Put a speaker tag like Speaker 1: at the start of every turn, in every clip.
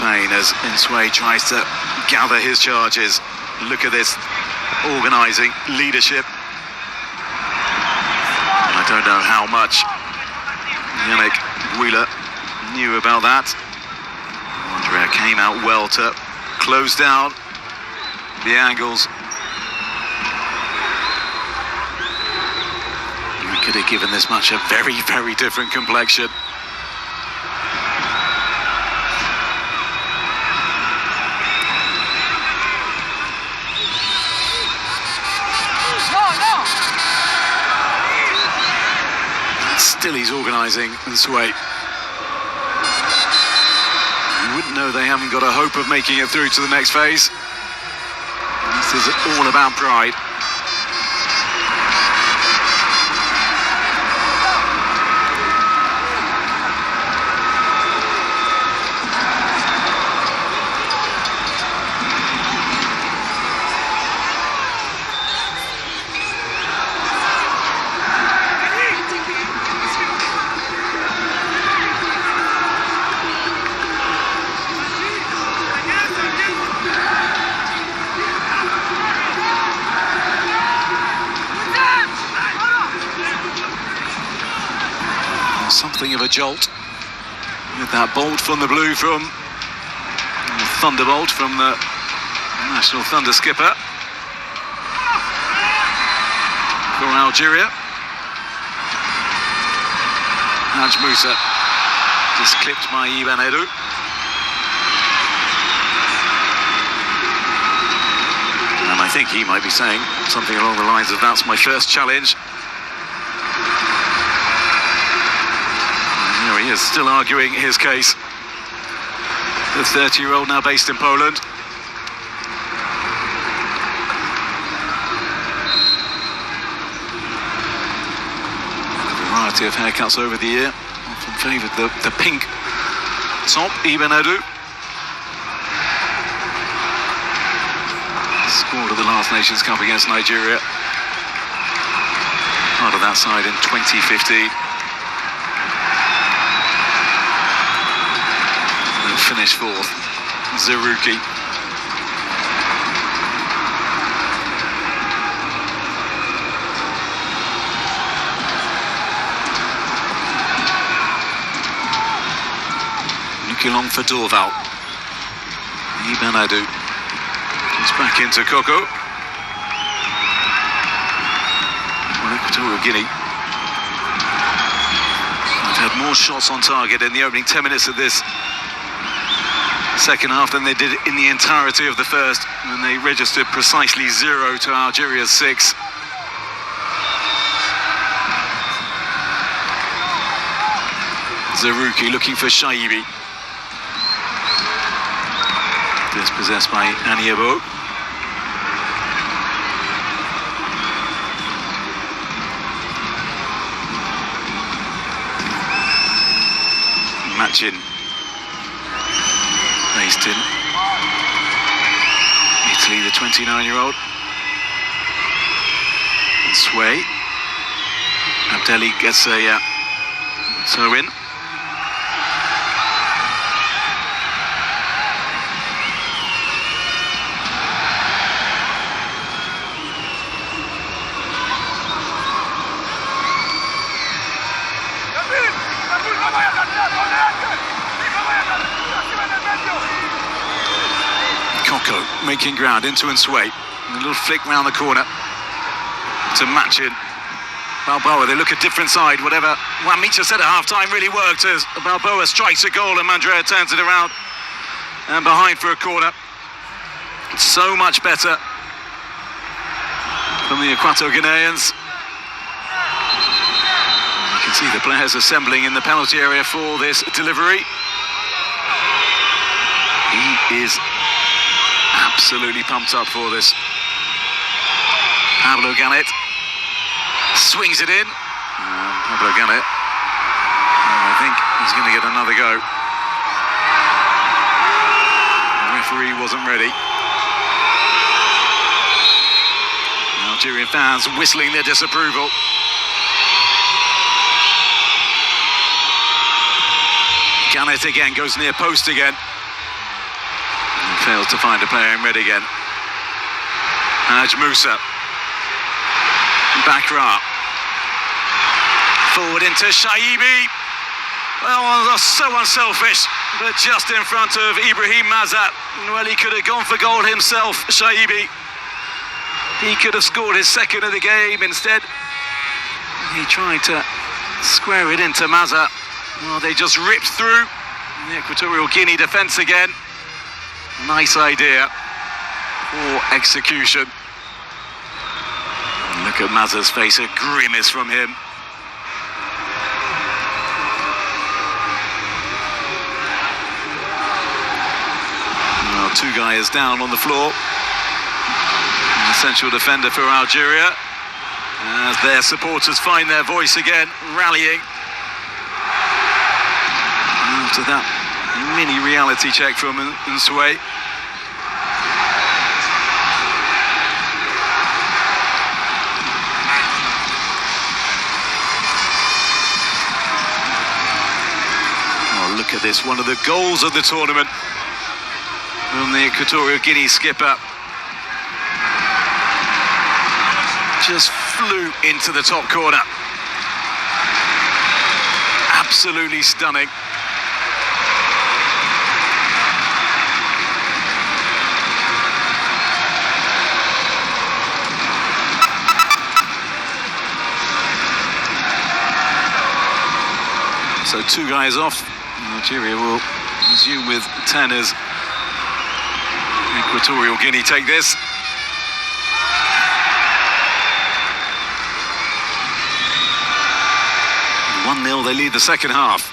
Speaker 1: pain as Nsue tries to gather his charges. Look at this organising leadership. I don't know how much Yannick Wheeler knew about that. Andrea came out well to close down the angles. We could have given this match a very, very different complexion. Still he's organising Nsue. You wouldn't know they haven't got a hope of making it through to the next phase. This is all about pride. Something of a jolt with that bolt from the blue from Thunderbolt from the National Thunder skipper for Algeria. Haj Musa just clipped by Ibn Edu. And I think he might be saying something along the lines of, that's my first challenge. He is still arguing his case. The 30-year-old now based in Poland. A variety of haircuts over the year. Often favoured the pink top, Ibn Edu. Scored at the last Nations Cup against Nigeria. Part of that side in 2015. Finished fourth, Zerouki. Looking long for Dorval. Ibn Edu comes back into Coco. Well, Equatorial Guinea have had more shots on target in the opening 10 minutes of this second half than they did in the entirety of the first, and they registered precisely 0 to Algeria's 6. Zerouki looking for Shaibi. Dispossessed by Aniebo. Matchin. Based in Italy, the 29-year-old. Nsue. Abdelli gets a throw in. Coco making ground into Nsue. A little flick round the corner to Matchin. Balboa, they look a different side. Whatever Juan Micha said at half-time really worked as Balboa strikes a goal and Mandrea turns it around and behind for a corner. So much better from the Equatorial Guineans. You can see the players assembling in the penalty area for this delivery. He is absolutely pumped up for this. Pablo Ganet swings it in. Pablo Ganet, I think he's going to get another go. The referee wasn't ready. Algerian fans whistling their disapproval. Ganet again goes near post again. fails to find a player in red again. Haj Musa. Bakra. Forward into Shaibi. Well, so unselfish, but just in front of Ibrahim Mazat. Well, he could have gone for goal himself, Shaibi. He could have scored his second of the game. Instead, he tried to square it into Mazat. Well, they just ripped through the Equatorial Guinea defence again. Nice idea. Poor execution. Look at Mazat's face, a grimace from him. Well, two guys down on the floor. The central defender for Algeria, as their supporters find their voice again, rallying. After that mini reality check from Nsue. Oh, look at this, one of the goals of the tournament from the Equatorial Guinea skipper. Just flew into the top corner. Absolutely stunning. So two guys off. Algeria will resume with 10 as Equatorial Guinea take this. 1-0, they lead the second half.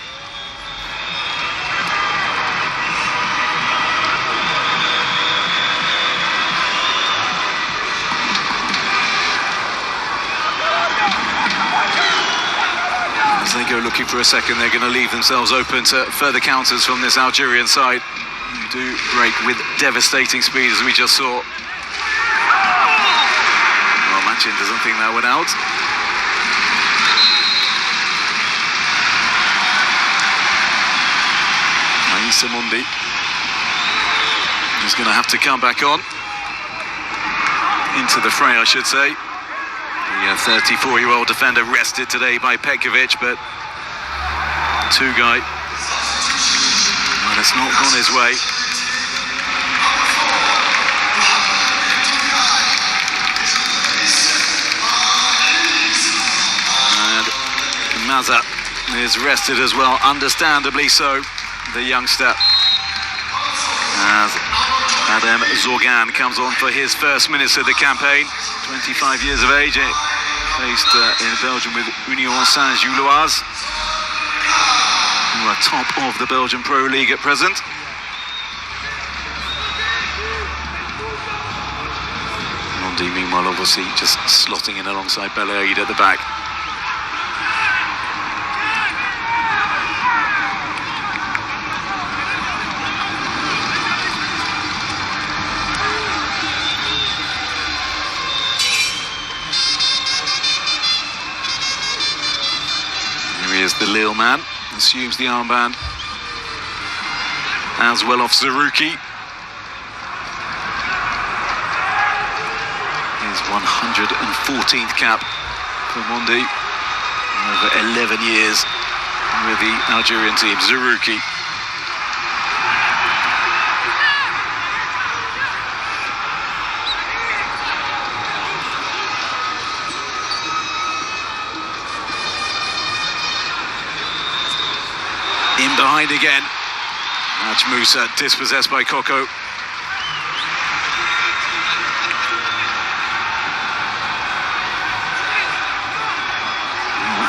Speaker 1: As they go looking for a second, they're going to leave themselves open to further counters from this Algerian side, who do break with devastating speed, as we just saw. Well, Machin doesn't think that went out. Mondi is going to have to come back on into the fray, I should say. The 34-year-old defender rested today by Petkovic, but Tugay, well, it's not gone his way. And Mazat is rested as well, understandably so. The youngster, as Adem Zorgan comes on for his first minutes of the campaign, 25 years of age, based in Belgium with Union Saint-Gilloise, who are top of the Belgian Pro League at present. Mondi, meanwhile, obviously just slotting in alongside Belaid at the back. Is the Lille man, assumes the armband, as well off Zerouki. His 114th cap for Mondi, over 11 years with the Algerian team. Zerouki. In behind again. Haj Musa dispossessed by Koko.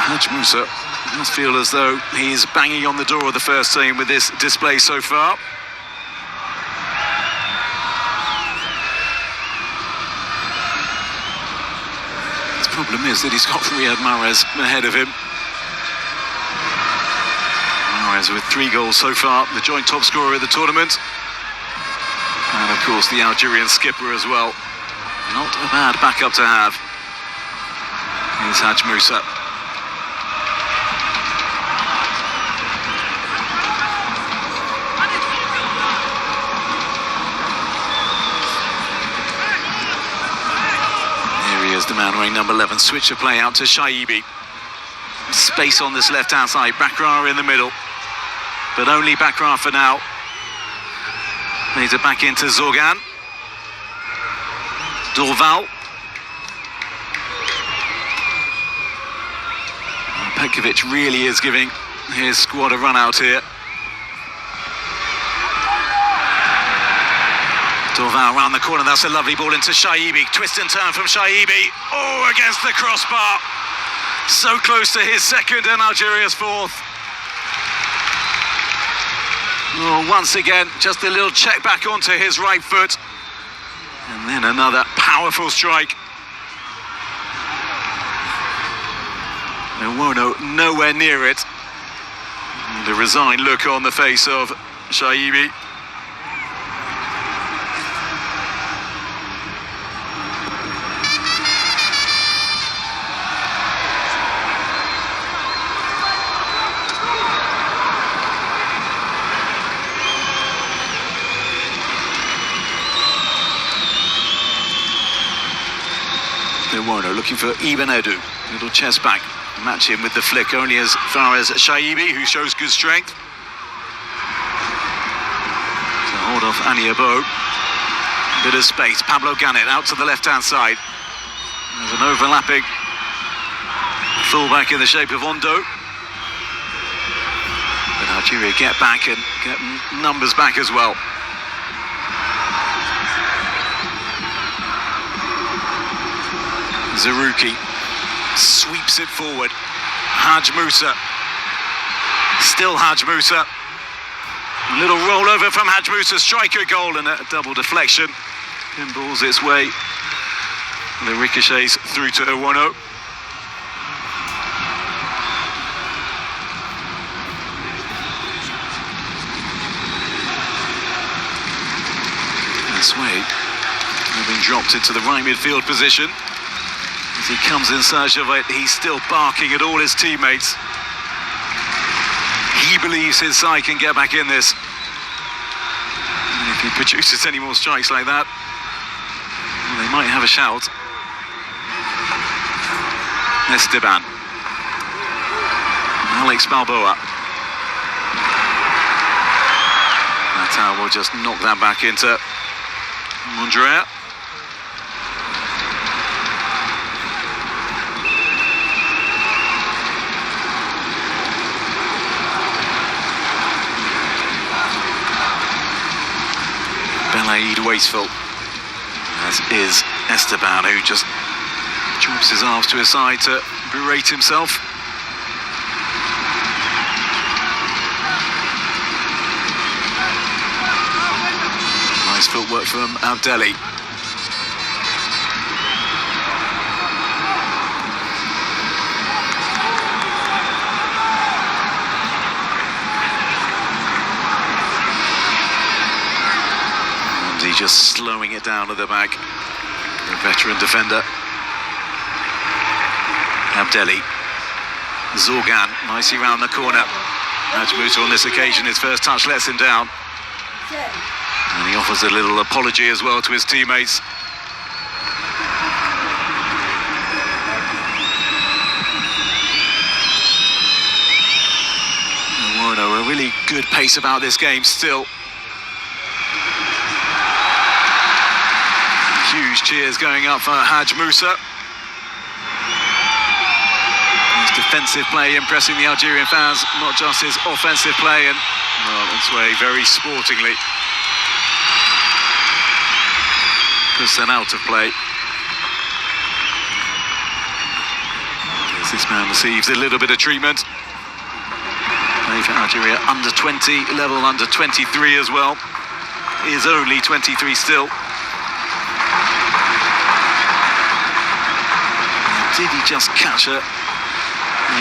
Speaker 1: Haj Musa does feel as though he's banging on the door of the first team with this display so far. The problem is that he's got Riyad Mahrez ahead of him. With 3 goals so far, the joint top scorer of the tournament, and of course the Algerian skipper as well. Not a bad backup to have. Here's Haj Musa. Here's the man wearing number 11. Switch of play out to Shaibi. Space on this left-hand side. Bakra in the middle. But only Bakra for now. Leads it back into Zorgan. Dorval. Petkovic really is giving his squad a run out here. Dorval round the corner, that's a lovely ball into Shaibi. Twist and turn from Shaibi. Oh, against the crossbar. So close to his second and Algeria's fourth. Oh, once again, just a little check back onto his right foot. And then another powerful strike. Nwono nowhere near it. And a resigned look on the face of Shaibi. Nwono looking for Ibn Edu. Little chest back. Match him with the flick only as far as Shaibi, who shows good strength. To hold off Aniabo. Bit of space. Pablo Gannet out to the left-hand side. There's an overlapping fullback in the shape of Ondo. But Algeria get back and get numbers back as well. Zerouki sweeps it forward. Haj Musa. Still Haj Musa. A little rollover from Haj Musa. Striker goal and a double deflection. Pinballs its way. The ricochets through to Nwono. And Sway having dropped into the right midfield position. As he comes in search of it, he's still barking at all his teammates. He believes his side can get back in this. And if he produces any more strikes like that, well, they might have a shout. Esteban. Alex Balboa. Natal will just knock that back into Mondrea. Belaid wasteful, as is Esteban, who just drops his arms to his side to berate himself. Nice footwork from Abdelli. Just slowing it down at the back. The veteran defender. Abdelli. Zorgan, nicely round the corner. Haj Musa on this occasion, his first touch lets him down. And he offers a little apology as well to his teammates. Nwono, a really good pace about this game still. Huge cheers going up for Haj Musa. His defensive play impressing the Algerian fans, not just his offensive play, and well, that's way very sportingly puts them out of play. As this man receives a little bit of treatment. Play for Algeria under 20, level under 23 as well. He is only 23 still. Did he just catch a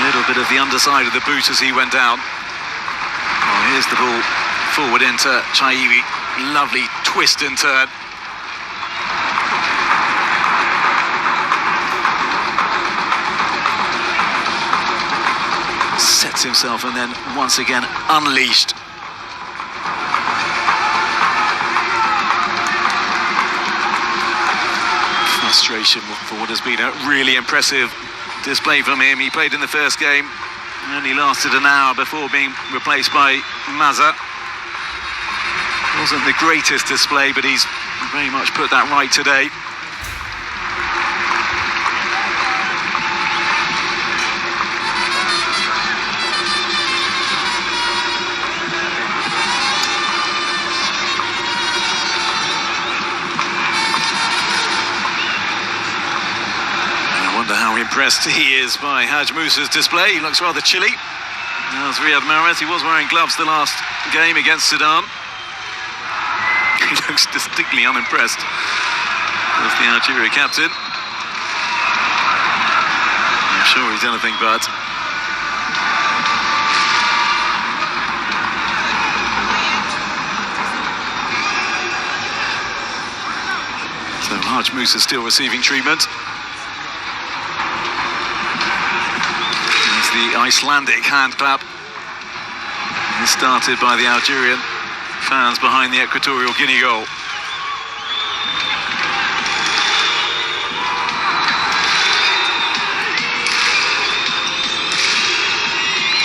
Speaker 1: little bit of the underside of the boot as he went down? Oh, here's the ball forward into Chaibi. Lovely twist and turn. Sets himself and then once again unleashed. celebration for what has been a really impressive display from him. He played in the first game, only lasted an hour before being replaced by Maza. Wasn't the greatest display, but he's very much put that right today. How impressed he is by Haj Musa's display. He looks rather chilly. As Riyad Mahrez, he was wearing gloves the last game against Sudan. He looks distinctly unimpressed as the Algeria captain. I'm sure he's anything but. So Haj Musa still receiving treatment. The Icelandic hand clap. This started by the Algerian fans behind the Equatorial Guinea goal.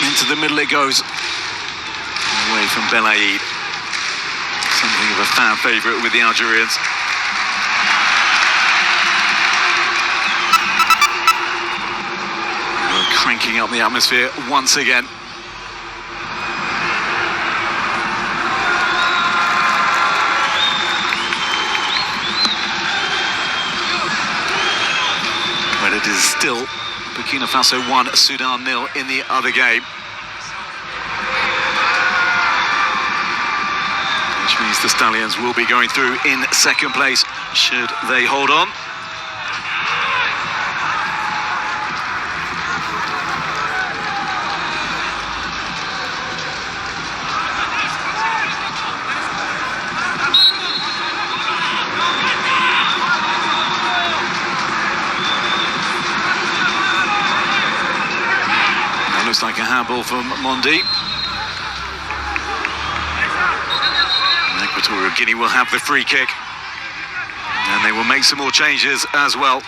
Speaker 1: Into the middle it goes. Away from Belaid. Something of a fan favourite with the Algerians. Cranking up the atmosphere once again. But it is still Burkina Faso 1, Sudan 0 in the other game. Which means the Stallions will be going through in second place should they hold on. Looks like a handball from Mondi. And Equatorial Guinea will have the free kick. And they will make some more changes as well.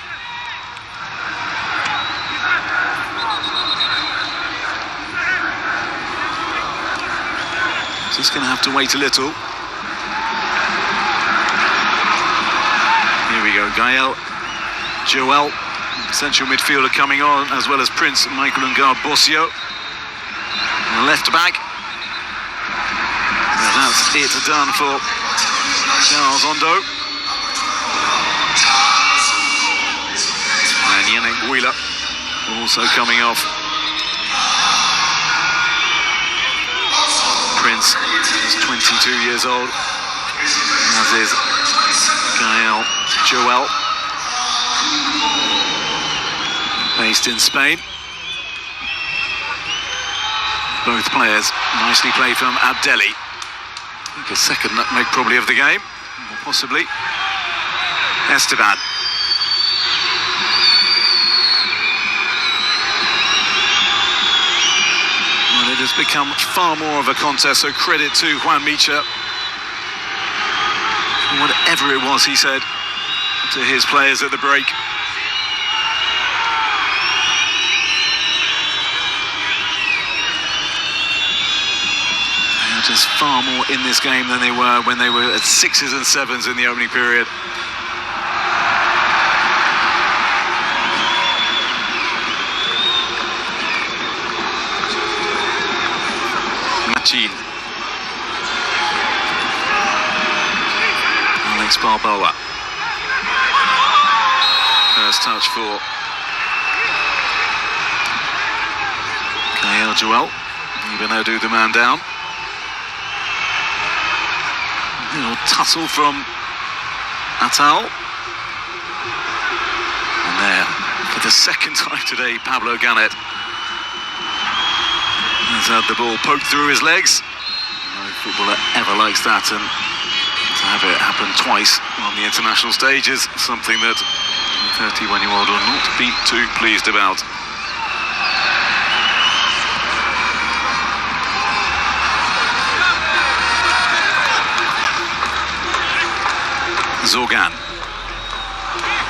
Speaker 1: Just going to have to wait a little. Here we go, Gael, Joel. Central midfielder coming on, as well as Prince Michael Ngard Bossio. And left back. And that's it done for Charles Ondo. And Yannick Wheeler also coming off. Prince is 22 years old, as is Gael Joel. Based in Spain. Both players nicely played from Abdelli. I think a second nutmeg probably of the game, or possibly Esteban. Well, it has become far more of a contest, so credit to Juan Micha. Whatever it was he said to his players at the break. Just far more in this game than they were when they were at 6s and 7s in the opening period. Machin. Alex Balboa. First touch for Gael Joel. Ibanodu, the man down. A little tussle from Atal. And there, for the second time today, Pablo Ganet has had the ball poked through his legs. No footballer ever likes that, and to have it happen twice on the international stage is something that the 31-year-old will not be too pleased about. Zorgan.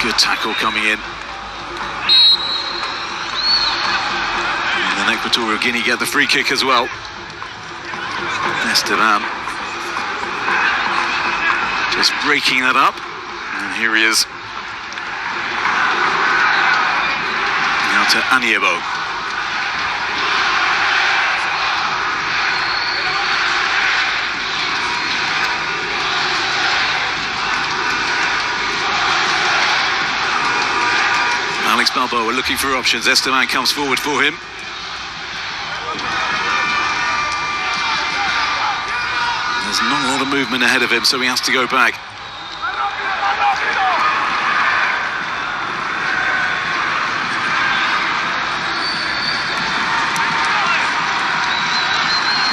Speaker 1: Good tackle coming in. And then Equatorial Guinea get the free kick as well. Esteban just breaking that up. And here he is. Now to Aniebo. Alex Balboa looking for options. Esteban comes forward for him. There's not a lot of movement ahead of him, so he has to go back.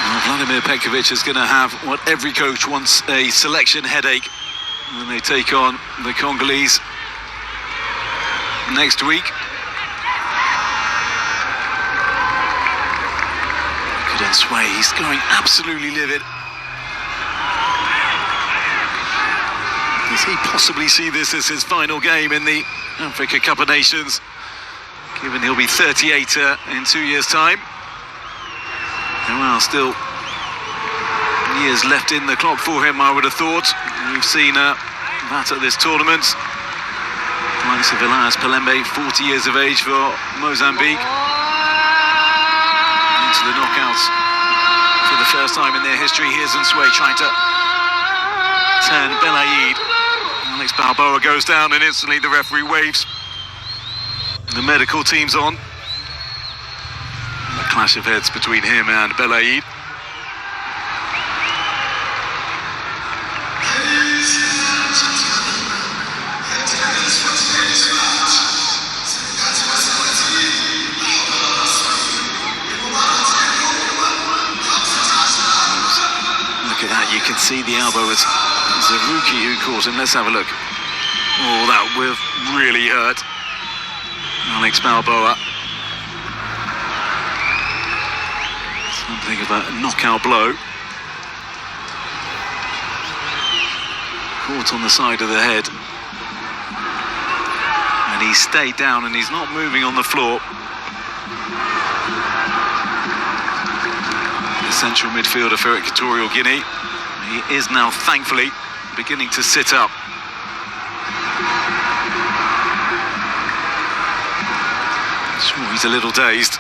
Speaker 1: Well, Vladimir Petkovic is going to have what every coach wants, a selection headache when they take on the Congolese next week. Couldn't sway, he's going absolutely livid. Does he possibly see this as his final game in the Africa Cup of Nations, given he'll be 38 in 2 years' time? There are still years left in the clock for him, I would have thought. We've seen that at this tournament. Likes of Elias Palembe, 40 years of age for Mozambique. Into the knockouts for the first time in their history. Here's Nsue trying to turn Belaid. Alex Balboa goes down and instantly the referee waves. The medical team's on. And the clash of heads between him and Belaid. You can see the elbow as Zaruki who caught him. Let's have a look. Oh, that will really hurt Alex Balboa. Something of a knockout blow. Caught on the side of the head. And he stayed down and he's not moving on the floor. The central midfielder for Equatorial Guinea. He is now, thankfully, beginning to sit up. Sure, he's a little dazed.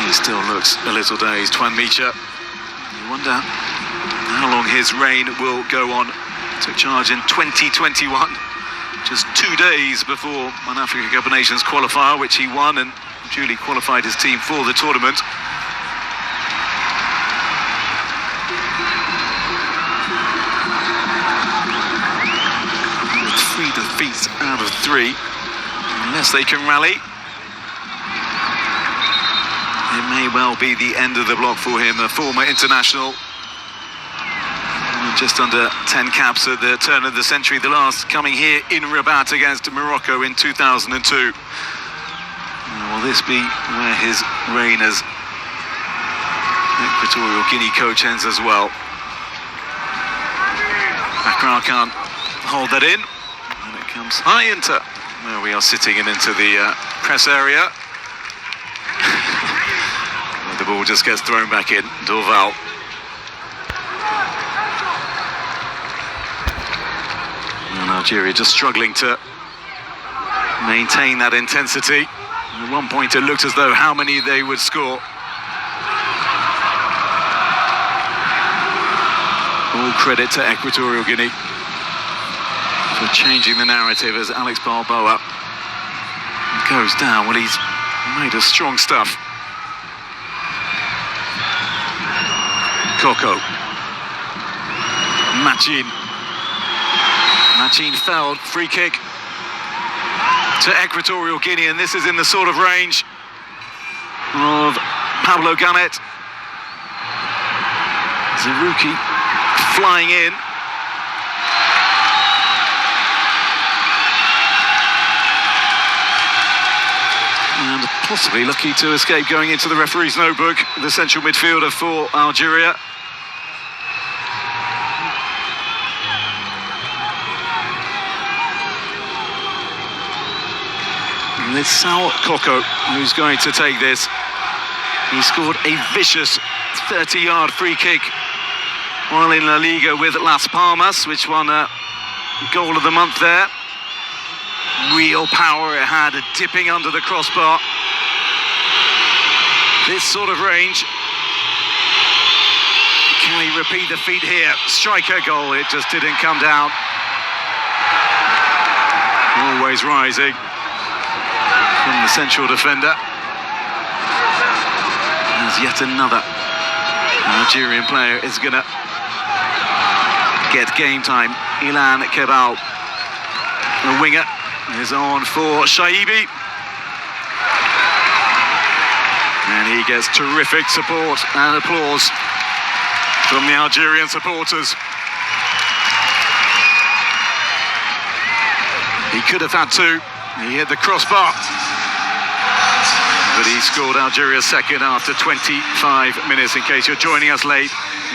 Speaker 1: He still looks a little dazed. Juan Micha. You wonder how long his reign will go on. Took charge in 2021. Just 2 days before an Africa Cup of Nations qualifier, which he won and duly qualified his team for the tournament. With 3 defeats out of 3, unless they can rally, it may well be the end of the block for him. A former international. Just under 10 caps at the turn of the century, the last coming here in Rabat against Morocco in 2002. Will this be where his reign as Equatorial Guinea coach ends as well? Akra can't hold that in, and it comes high into where we are sitting and into the press area. The ball just gets thrown back in. Dorval. Algeria just struggling to maintain that intensity. At one point it looked as though how many they would score. All credit to Equatorial Guinea for changing the narrative as Alex Balboa goes down. Well, he's made of strong stuff. Coco. Machin fell, free kick to Equatorial Guinea, and this is in the sort of range of Pablo Ganet. Zaruki flying in. And possibly lucky to escape going into the referee's notebook, the central midfielder for Algeria. And it's Sal Coco who's going to take this. He scored a vicious 30-yard free kick while in La Liga with Las Palmas, which won a goal of the month there. Real power it had, dipping under the crossbar. This sort of range. Can he repeat the feat here? Striker goal, it just didn't come down. Always rising from the central defender. As yet another Algerian player is going to get game time. Ilan Kebal, the winger, is on for Shaibi. And he gets terrific support and applause from the Algerian supporters. He could have had two. He hit the crossbar. But he scored Algeria's second after 25 minutes. In case you're joining us late,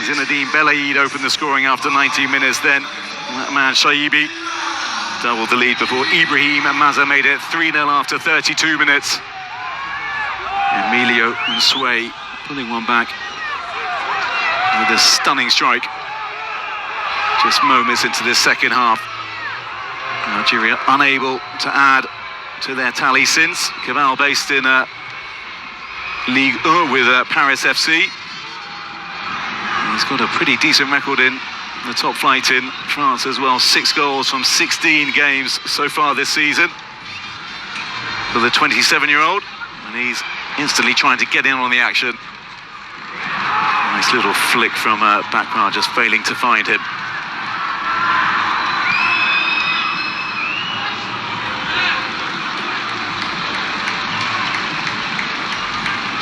Speaker 1: Zinedine Belaid opened the scoring after 19 minutes. Then that man Shaibi doubled the lead before Ibrahim Maza made it 3-0 after 32 minutes. Emilio Nsue pulling one back with a stunning strike. Just moments into this second half. Algeria unable to add to their tally since. Kebal based in Ligue 1 with Paris FC. He's got a pretty decent record in the top flight in France as well. 6 goals from 16 games so far this season for the 27-year-old. And he's instantly trying to get in on the action. Nice little flick from Bakrar, just failing to find him.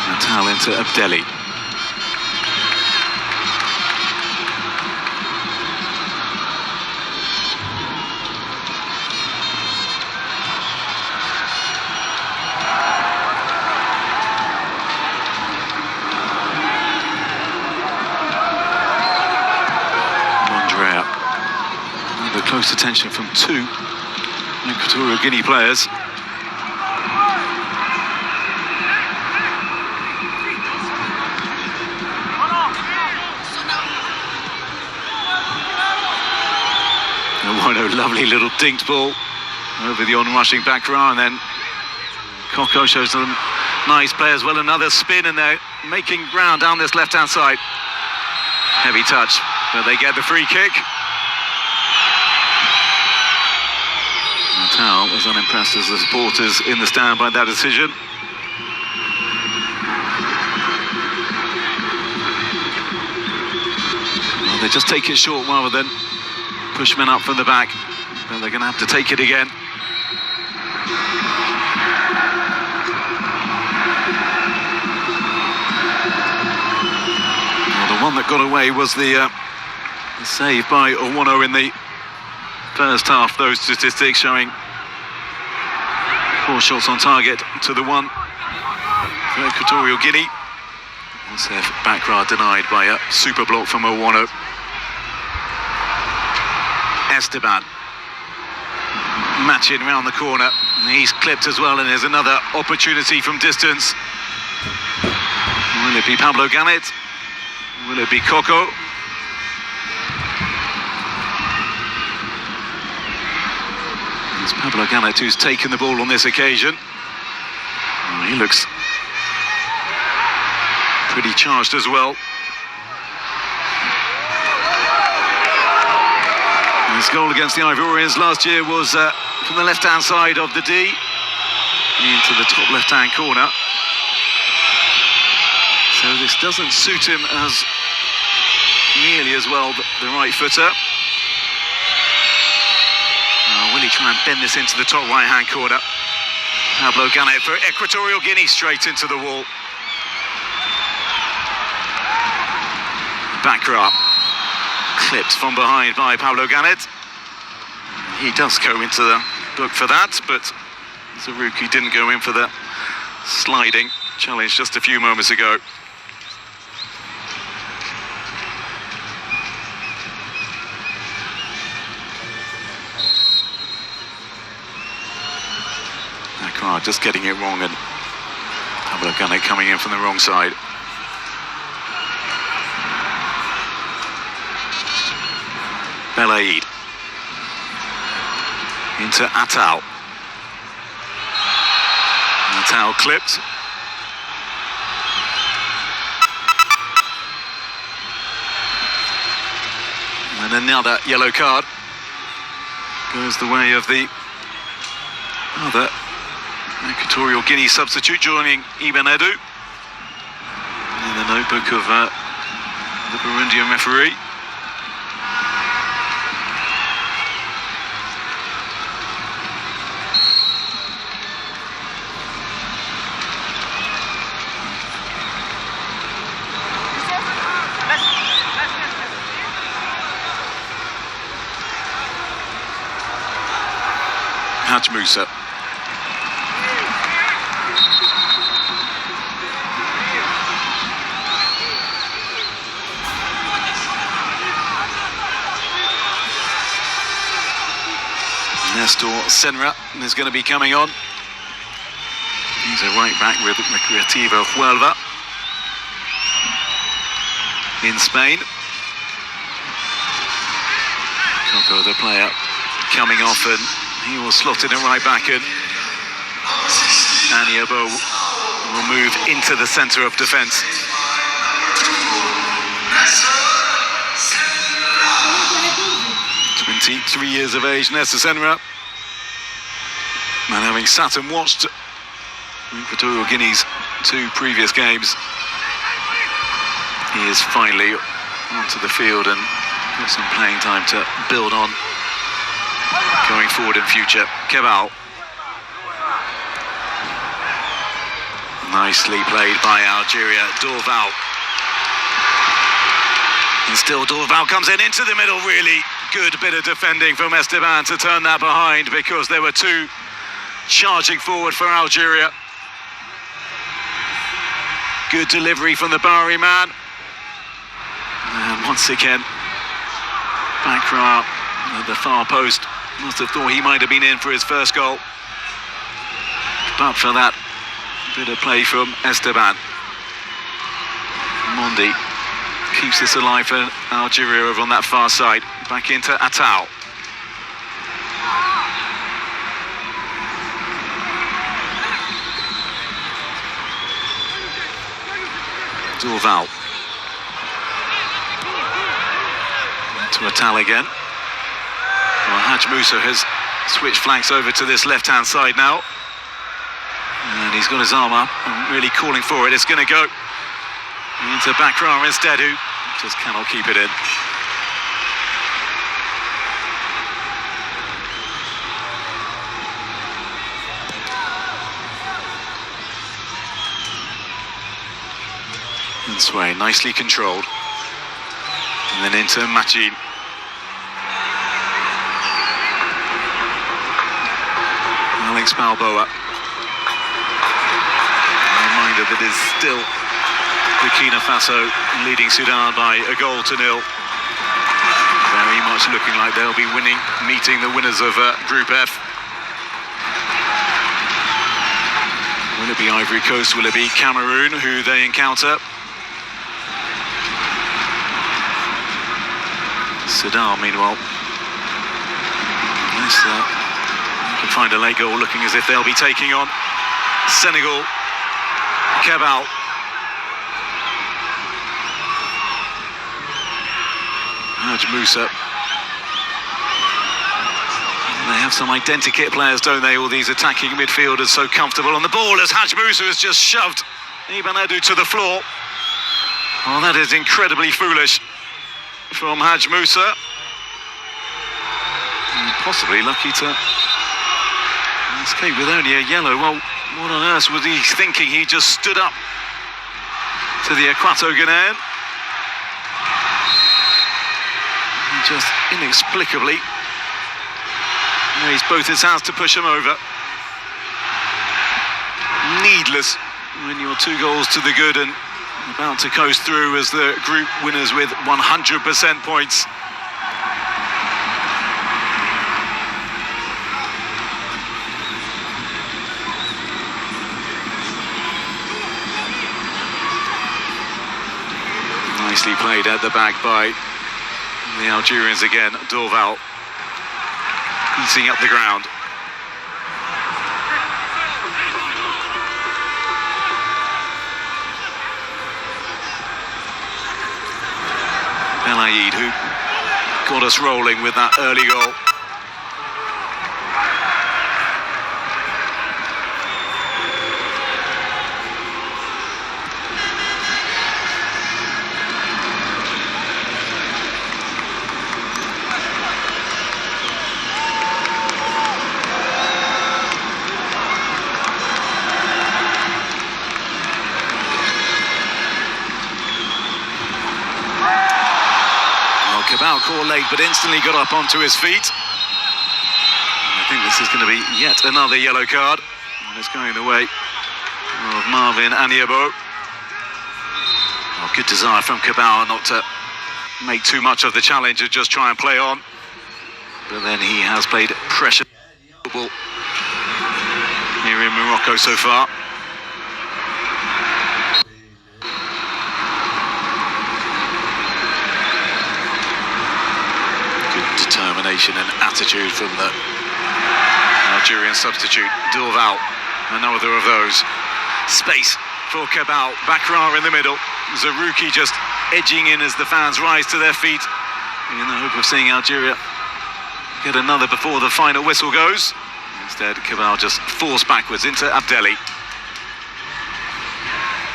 Speaker 1: Natal into Abdelli. Close attention from 2 Equatorial Guinea players. A lovely little dinked ball over the on-rushing Bakrar, and then Coco shows some nice play as well. Another spin, and they're making ground down this left-hand side. Heavy touch, but they get the free kick. Natal was unimpressed as the supporters in the stand by that decision. Well, they just take it short rather than push men up from the back. But they're going to have to take it again. Well, the one that got away was the save by Owono in the first half. Those statistics showing 4 shots on target to the 1 for Equatorial Guinea. Once their Bakrar denied by a super block from Owono. Esteban matching around the corner. He's clipped as well, and there's another opportunity from distance. Will it be Pablo Ganet? Will it be Coco? It's Pablo Ganet who's taken the ball on this occasion. Oh, he looks pretty charged as well. His goal against the Ivorians last year was from the left-hand side of the D into the top left-hand corner. So this doesn't suit him as nearly as well, the right footer. Will he try and bend this into the top right-hand corner? Pablo Ganet for Equatorial Guinea, straight into the wall. Bakrar clipped from behind by Pablo Ganet. He does go into the book for that, but Zarouki didn't go in for the sliding challenge just a few moments ago. Akra just getting it wrong, and Abdelghani coming in from the wrong side. Belaid into Atal. Atal clipped. And another yellow card goes the way of the other Equatorial Guinea substitute, joining Ibn Edu in the notebook of the Burundian referee. Haj Musa. Nestor Senra is going to be coming on. He's a right back with Recreativo Huelva in Spain. Coco, the player, coming off, and he will slot in a right back, and Aniabo will move into the centre of defence. 23 years of age, Nestor Senra. And having sat and watched Equatorial Guinea's 2 previous games, he is finally onto the field and got some playing time to build on going forward in future. Kebal. Nicely played by Algeria. Dorval. And still Dorval comes into the middle. Really good bit of defending from Esteban to turn that behind, because there were 2 charging forward for Algeria. Good delivery from the Bowery man. And once again, Bakra at the far post. Must have thought he might have been in for his first goal, but for that bit of play from Esteban, Mondi keeps this alive for Algeria over on that far side. Back into Atal. Dorval. To Atal again. Well, Haj Musa has switched flanks over to this left-hand side now. And he's got his arm up and really calling for it. It's going to go into Bakra instead, who just cannot keep it in. And Sway, nicely controlled. And then into Machin. Alex Balboa. A reminder that is still Burkina Faso leading Sudan by a goal to 0. Very much looking like they'll be meeting the winners of Group F. Will it be Ivory Coast? Will it be Cameroon who they encounter? Sudan, meanwhile, nice, can find a late goal, looking as if they'll be taking on Senegal. Kebal. Haj Musa. They have some identikit players, don't they? All these attacking midfielders so comfortable on the ball, as Haj Musa has just shoved Ibn Edu to the floor. Oh, that is incredibly foolish from Haj Musa. And possibly lucky to escape with only a yellow. Well, what on earth was he thinking? He just stood up to the Equato-Guinean. He just inexplicably raised both his hands to push him over. needless when you're 2 goals to the good and about to coast through as the group winners with 100% points. Nicely played at the back by the Algerians again. Dorval eating up the ground. Belaid, who got us rolling with that early goal. Cabal caught late, but instantly got up onto his feet. I think this is going to be yet another yellow card, and it's going the way of Marvin Aniabo. Oh, good desire from Cabal not to make too much of the challenge and just try and play on. But then he has played pressure football here in Morocco so far. Determination and attitude from the Algerian substitute, Dorval, another of those. Space for Cabal, Bakrar in the middle, Zarouki just edging in as the fans rise to their feet in the hope of seeing Algeria get another before the final whistle goes. Instead, Cabal just forced backwards into Abdelli.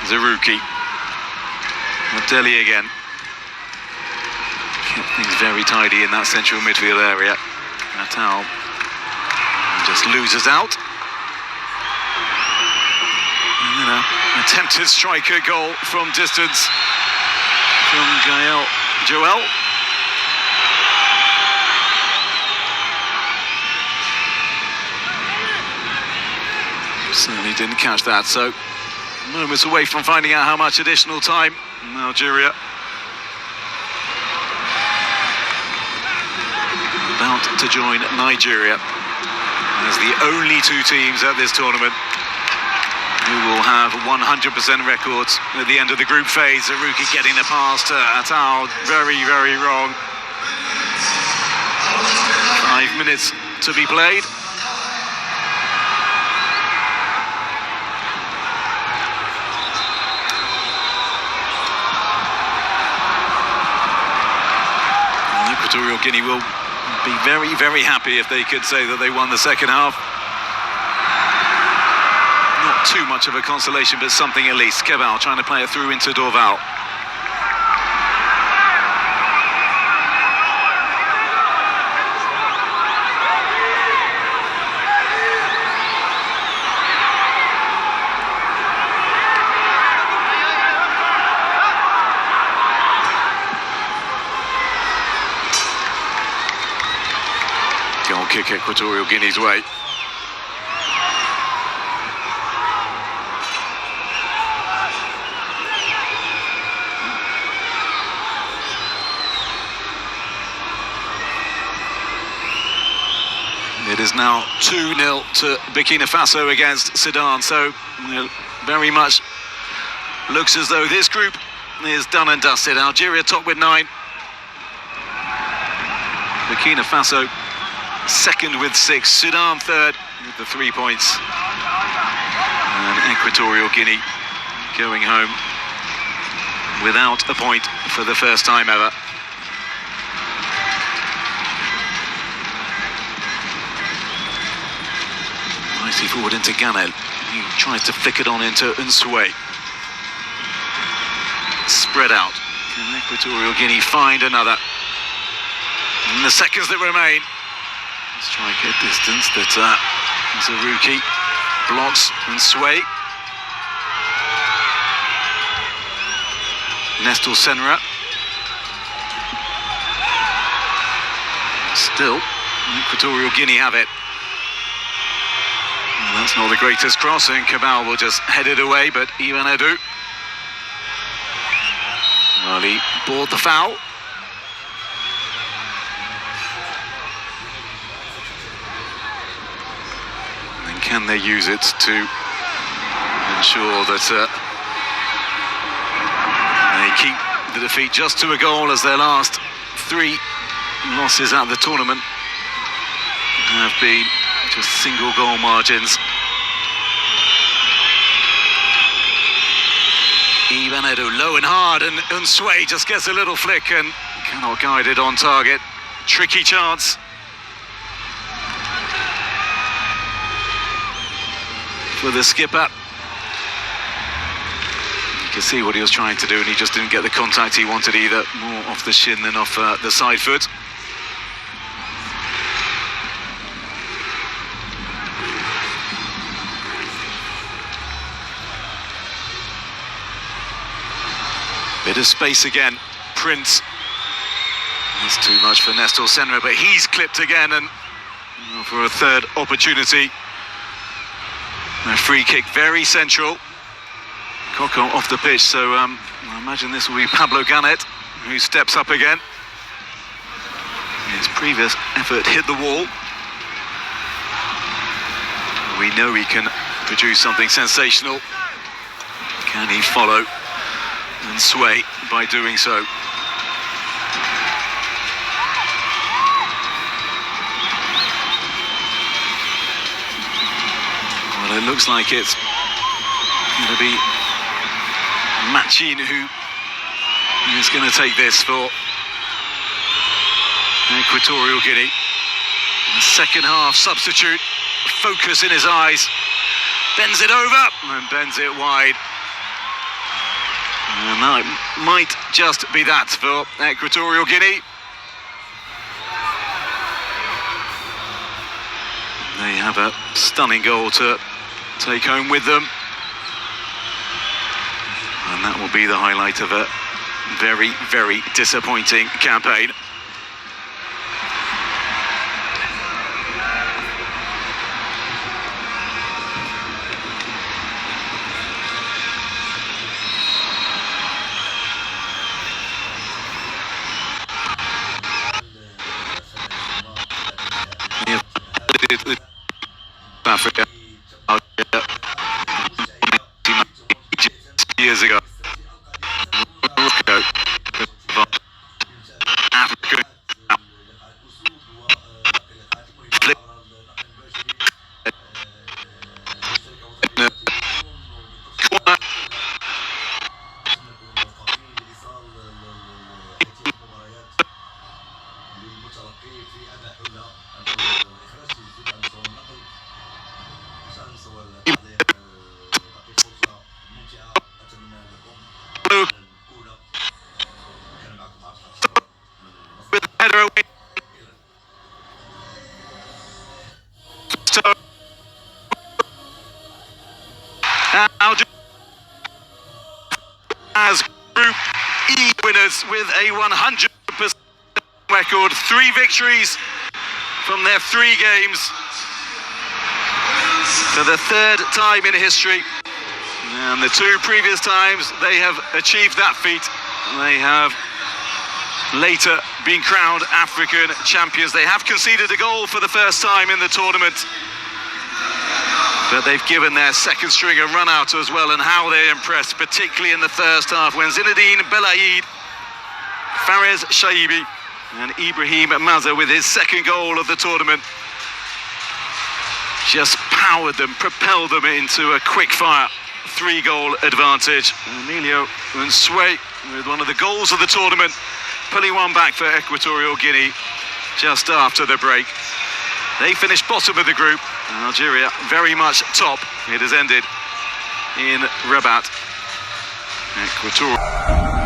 Speaker 1: Zarouki, Abdelli again. Things very tidy in that central midfield area. Natal just loses out. And then an attempted striker goal from distance from Joel. Certainly didn't catch that, so moments away from finding out how much additional time Algeria about to join Nigeria as the only 2 teams at this tournament who will have 100% records at the end of the group phase. Zarouki getting the pass to Atal, very, very wrong. 5 minutes to be played. And Equatorial Guinea will be very, very happy if they could say that they won the second half. Not too much of a consolation, but something at least. Cabal trying to play it through into Dorval. Goal kick Equatorial Guinea's way. It is now 2-0 to Burkina Faso against Sudan, so very much looks as though this group is done and dusted. Algeria top with 9. Burkina Faso second with 6, Sudan third with the 3 points, and Equatorial Guinea going home without a point for the first time ever. Nicely forward into Ganel, he tries to flick it on into Nsue. Spread out, can Equatorial Guinea find another? In the seconds that remain, strike at distance that Zarouki blocks and Sway. Nestor Senra. Still, Equatorial Guinea have it. And that That's not the greatest cross, and Cabal will just head it away, but Ivan Edu, well, he bought the foul. And can they use it to ensure that they keep the defeat just to a goal, as their last 3 losses at the tournament have been just single goal margins. Ivan Edu low and hard, and Unsue just gets a little flick and cannot guide it on target. Tricky chance. For the skipper. You can see what he was trying to do, and he just didn't get the contact he wanted either. More off the shin than off the side foot. Bit of space again. Prince. It's too much for Nestor Senra, but he's clipped again, and for a third opportunity. A free kick, very central. Coco off the pitch, so I imagine this will be Pablo Ganet, who steps up again. His previous effort hit the wall. We know he can produce something sensational. Can he follow and sway by doing so? Well, it looks like it's going to be Machin who is going to take this for Equatorial Guinea. The second half substitute, focus in his eyes, bends it over and bends it wide. And that might just be that for Equatorial Guinea. They have a stunning goal to take home with them. And that will be the highlight of a very, very disappointing campaign. Africa years ago. Africa. As Group E winners with a 100% record, 3 victories from their 3 games for the 3rd time in history, and the 2 previous times they have achieved that feat, they have later been crowned African champions. They have conceded a goal for the first time in the tournament, but they've given their second string a run out as well, and how they impressed, particularly in the first half when Zinedine Belaid, Fares Shaibi and Ibrahim Maza with his second goal of the tournament just powered them, propelled them into a quick-fire 3-goal advantage. Emilio Unsue with one of the goals of the tournament, pulling one back for Equatorial Guinea just after the break. They finished bottom of the group, and Algeria very much top. It has ended in Rabat, Equatorial.